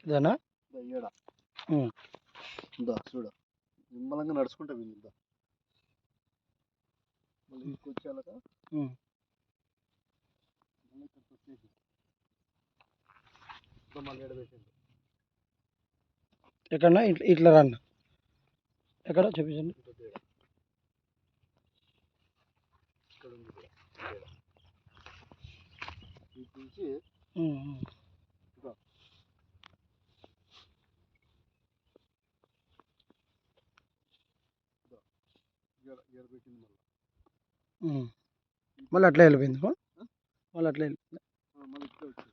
ఇదేనా చూడ నిమ్మలంగా నడుచుకుంటా వీళ్ళు మళ్ళీ తీసుకొచ్చాక ఎక్కడన్నా ఇట్లా రాన్న ఎక్కడ చూపించండి. ఇక్కడ ఉంది నుంచి మళ్ళీ అట్లా వెళ్ళిపోయింది. మళ్ళీ అట్లా వెళ్ళిపోయింది. మళ్ళీ ఇట్లా వచ్చింది.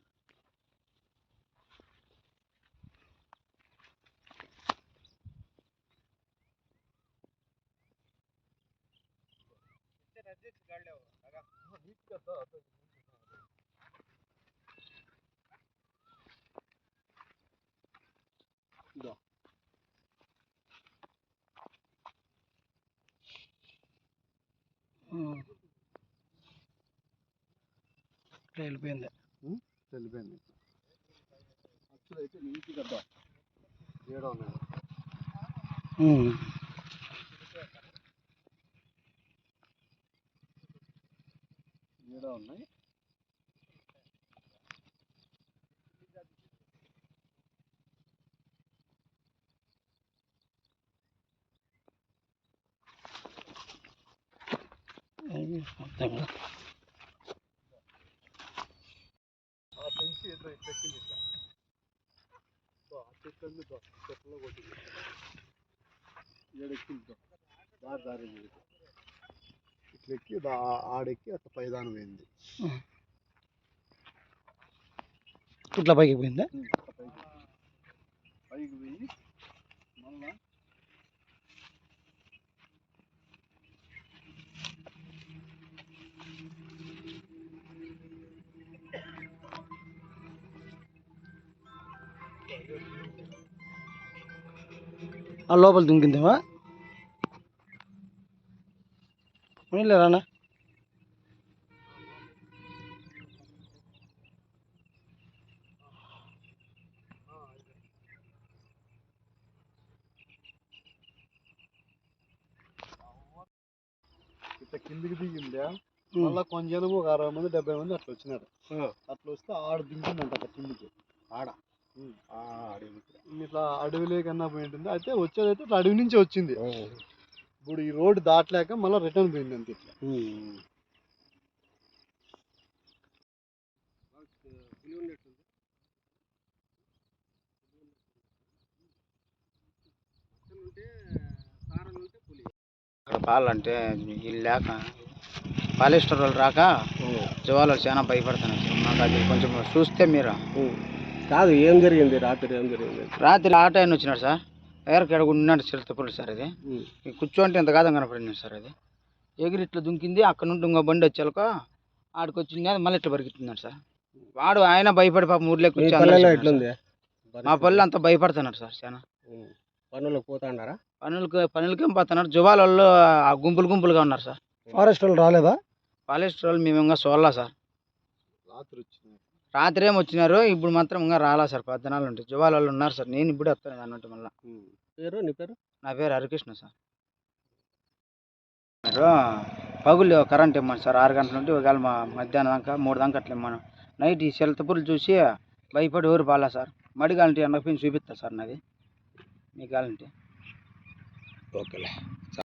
వెళ్ళిపోయింది. వెళ్ళిపోయింది. అసలు అయితే నీటి గడ్డ ఏడా ఉన్నాయి. ఏడా ఉన్నాయి. ఆ పెంచి చెక్కింది ఇట్లా చెట్లలో కొట్టింది. ఏడెక్కింది దారి ఇట్లా ఎక్కి ఆడెక్కి అట్లా పైదానం పోయింది. ఇట్లా పైకి పోయిందా? పైకి పోయి మళ్ళా ఆ లోపల దుంకిందేమా? రానా ఇట్లా కిందికి దిగిందా. మళ్ళీ కొంచెం ఒక 60 మంది 70 మంది అట్లా వచ్చినారు. అట్లా వస్తే ఆడ దించిందంట అక్కడ కిందికి. ఆడ ఇట్లా అడవిలో కన్నా పోయి ఉంటుంది. అయితే వచ్చేదైతే ఇట్లా అడవి నుంచి వచ్చింది. ఇప్పుడు ఈ రోడ్డు దాటలేక మళ్ళీ రిటర్న్ పోయింది అంతే. ఇట్లా పాలంటే వీళ్ళు లేక పాలిస్టర్ వాళ్ళు రాక జవాలు చాలా భయపడుతున్నారు సార్. మాకు అది కొంచెం చూస్తే మీరు. కాదు, ఏం జరిగింది రాత్రి? రాత్రి ఆటో ఆయన వచ్చినాడు సార్. ఎక్కడ ఉన్నాడు చిరుతపుల్లి సార్. అది కూర్చోంటే ఎంత కాదని కనపడింది సార్. అది ఎగిరి ఇట్లా దుంకింది. అక్కడ నుండి ఇంకో బండి వచ్చాక ఆడికి వచ్చింది. అది మళ్ళీ ఇట్లా పరిగెత్తున్నాడు సార్. వాడు ఆయన భయపడి పాపం ఊర్లోకి వచ్చి మా పల్లె అంతా భయపడుతున్నారు సార్. చాలా పనులకు పోతాడారా? పనులకేం పోతున్నారు. జువాల వాళ్ళు గుంపులుగా ఉన్నారు సార్. ఫారెస్ట్ వాళ్ళు రాలేదా? ఫారెస్ట్ వాళ్ళు మేము ఇంకా చూడలా సార్. రాత్రి ఏమి వచ్చినారు. ఇప్పుడు మాత్రం ఇంకా రాలా సార్. 14 ఉంటాయి. జువాల వాళ్ళు ఉన్నారు సార్. నేను ఇప్పుడు వస్తాను అన్నట్టు. మళ్ళీ నీ పేరు? నా పేరు హరికృష్ణ సార్. మీరు పగులు కరెంట్ ఇమ్మను సార్. 6 గంటల నుండి ఒకవేళ మధ్యాహ్నం దాకా 3 దాకా అట్లా ఇమ్మను. నైట్ ఈ చిరుతపుల్లి చూసి భయపడి ఊరు పాలా సార్. మడిగాలంటే ఎండకపోయి చూపిస్తా సార్. నాది మీకు కావాలంటే. ఓకేలే.